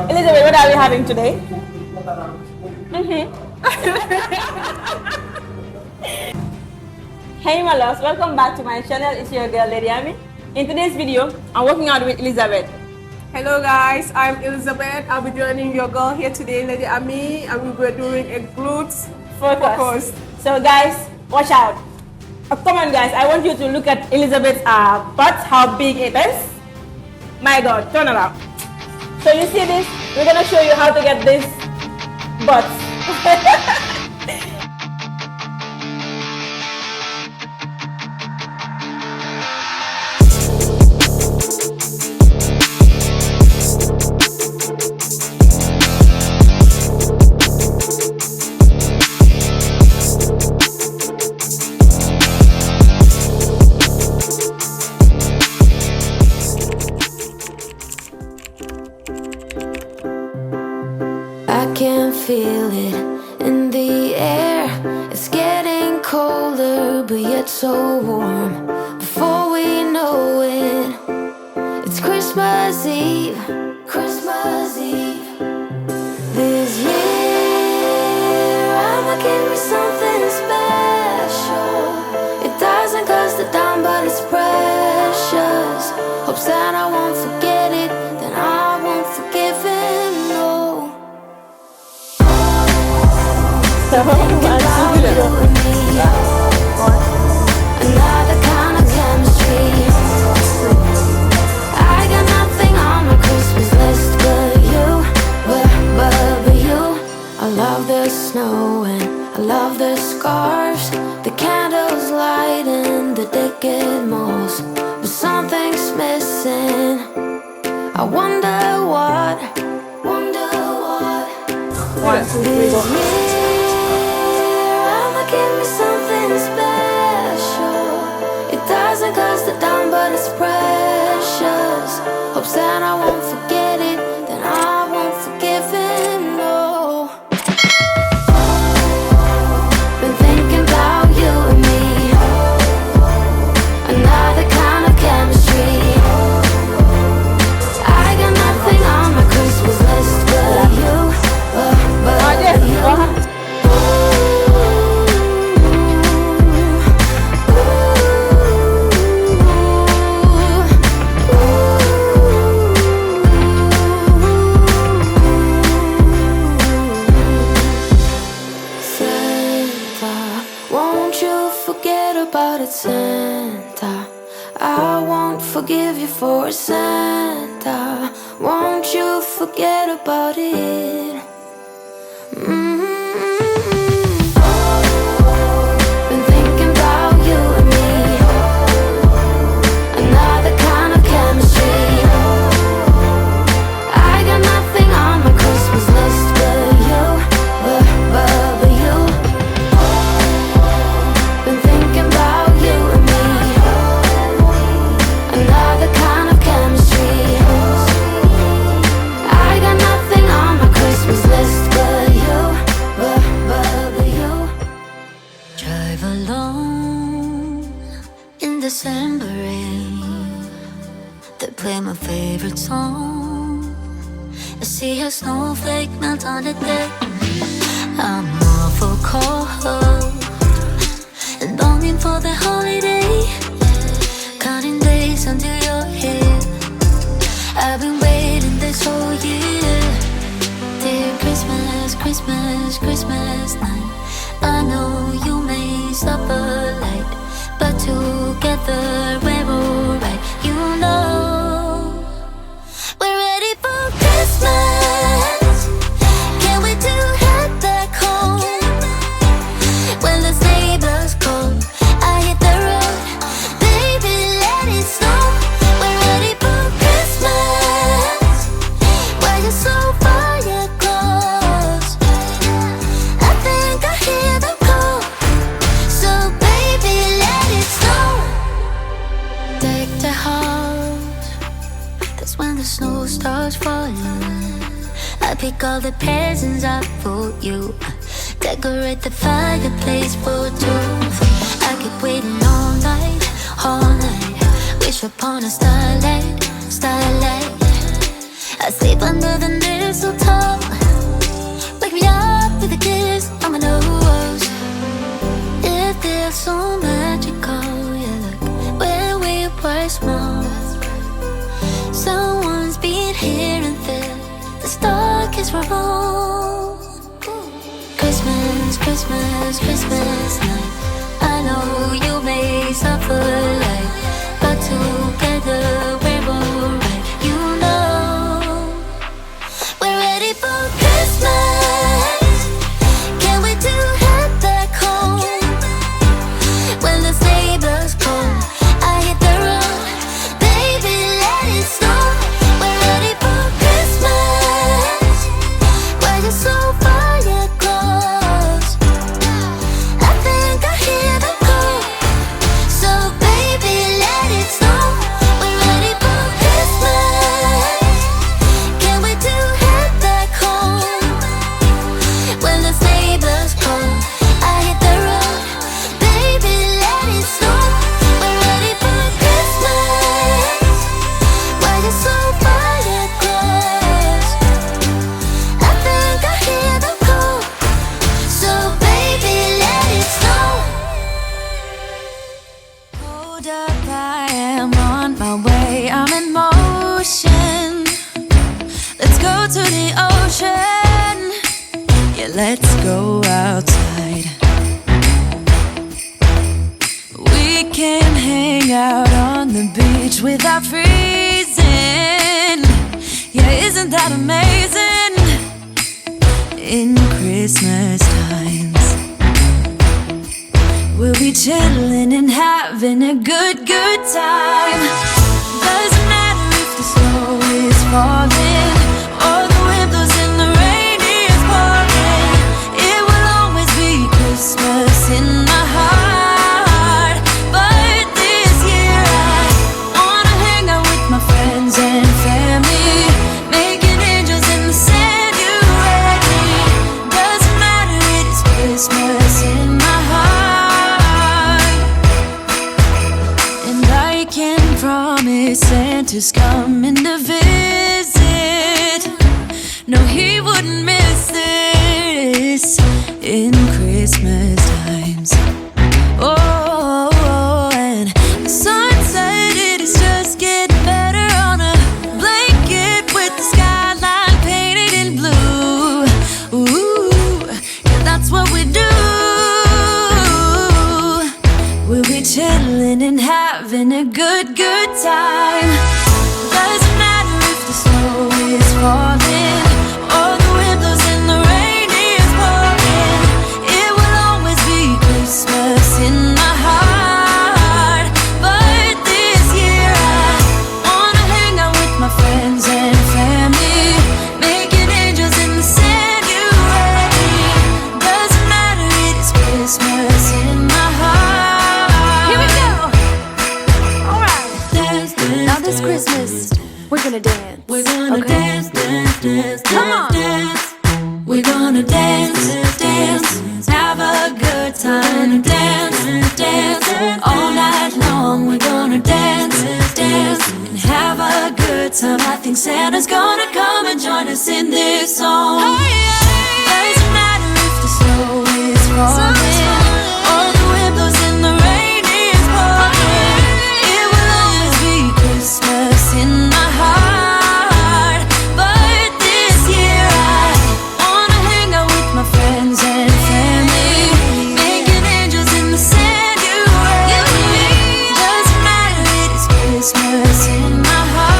Elizabeth, what are we having today? Hey my loves, welcome back to my channel. It's your girl Lady Ami. In today's video, I'm working out with Elizabeth. Hello guys, I'm Elizabeth. I'll be joining your girl here today, Lady Ami, and we'll be doing a glutes focus. So guys, watch out. Come on guys, I want you to look at Elizabeth's butt, how big it is. My God, turn around. So you see this? We're gonna show you how to get this butt. I can feel it in the air. It's getting colder, but yet so warm. Before we know it, it's Christmas Eve. Christmas Eve. This year, I'ma give me something special. It doesn't cost a dime, but it's precious. Hope Santa won't forget it, then I won't forgive him, no. Another kind of chemistry. I got nothing on my Christmas list but you, but you. I love the snow and I love the scarves, the candles lighting the decade malls. But something's missing. I wonder what. 1, 2, 3, go. Give me something special. It doesn't cost a dime, but it's precious. Hope Santa won't forget it, then I won't forgive him, no. Been thinking about you and me. Another kind of chemistry. I got nothing on my Christmas list but you, but you. About it, Santa. I won't forgive you for it, Santa. Won't you forget about it? Been thinking about you and me. Another kind of chemistry. I got nothing on my Christmas list but you, but you. Been thinking about you and me. Another kind of chemistry. I got nothing on my Christmas list but you, but you. Drive alone in December rain. They play my favorite song. I see a snowflake melt on the deck. I'm awful cold and longing for the holiday, counting days until you're here. I've been waiting this whole year. Dear Christmas, Christmas, Christmas night. I know you may suffer light, but together we're alright. You know we're ready for Christmas. Can't wait to head back home. When the sleigh blows cold, I hit the road. Baby, let it snow. We're ready for Christmas. Why you're so far, you're close. I think I hear them call. So baby, let it snow. Deck the house. That's when the snow starts falling. I pick all the presents up for you. Decorate the fireplace for two. I keep waiting all night, all night. Wish upon a starlight, starlight. I sleep under the small. Someone's been here and there. The star kids were wrong. Christmas, Christmas, Christmas night. I know you may suffer like, but together we're alright. You know we're ready for Christmas. Can't wait to head back home. When the sleigh bells call, I hit the road. Baby, let it snow. We're ready for Christmas. We're just so far yet close. I think I hear them call. So baby, let it snow. We're ready for Christmas. Can't wait to head back home. When the sleigh bells call, I hit the road. Baby, let it snow. We're ready for Christmas. We're just so far yet close. I think I hear them call. So baby, let it snow. Hold up, I am on my way. I'm in motion. Let's go to the ocean. Yeah, let's go outside. We can hang out on the beach without freezing. Yeah, isn't that amazing? In Christmas times, we'll be chilling and having a good time. Doesn't matter if the snow is falling or the wind blows and the rain is pouring. It will always be Christmas in my heart. But this year I wanna hang out with my friends and family, making angels in the sand. You ready? Doesn't matter, it is Christmas in my heart. And I can promise Santa's coming to visit. No, he wouldn't miss this in Christmas times. Oh, and the sun said it is just getting better on a blanket with the skyline painted in blue. Ooh, yeah, that's what we do. We'll be chilling and having a good time. Doesn't matter if the snow is falling or the wind blows and the rain is pouring. It will always be Christmas in my heart. But this year I wanna hang out with my friends and family, making angels in the sand. You ready? Doesn't matter, it is Christmas in my heart. Here we go. All right. Dance, dance, Now this Christmas, we're gonna dance. we're gonna Okay? dance, dance, dance, Come on. dance. We're gonna dance, dance, have a good time. Dance, dance, all night long. We're gonna dance, dance, and have a good time. I think Santa's gonna come and join us in this song. Doesn't matter if the snow is falling or the wind blows and the rain is pouring. It will always be Christmas in my heart. But this year I wanna hang out with my friends and family, making angels in the sand. You ready? Doesn't matter, it is Christmas in my heart.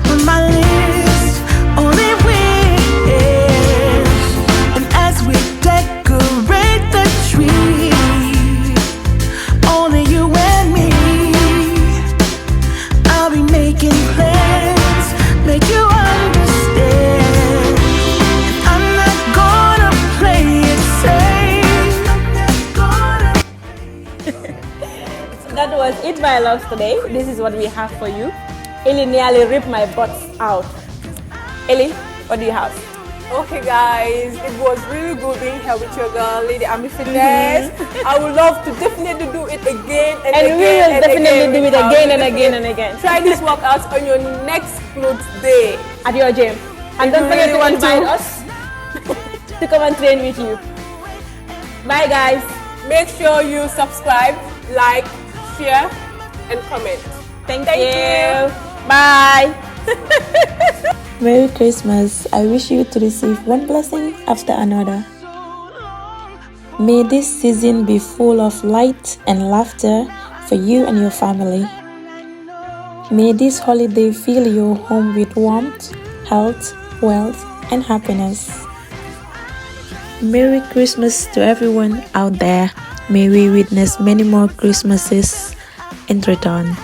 top of my list, only wish. And as we decorate the tree, only you and me, I'll be making plans, make you understand. I'm not gonna play it safe. That was it, my loves, today. This is what we have for you. Ellie nearly ripped my butt out. Ellie, what do you have? Okay guys, it was really good being here with your girl, Lady Ami Fitness. I would love to definitely do it again and And again. we will definitely do it with again our and again and again. Try this workout on your next glutes day. At your gym. And If don't you forget really to want invite to. us to come and train with you. Bye guys. Make sure you subscribe, like, share, and comment. Thank Thank you. Bye. Merry Christmas. I wish you to receive one blessing after another. May this season be full of light and laughter for you and your family. May this holiday fill your home with warmth, health, wealth, and happiness. Merry Christmas to everyone out there. May we witness many more Christmases in return.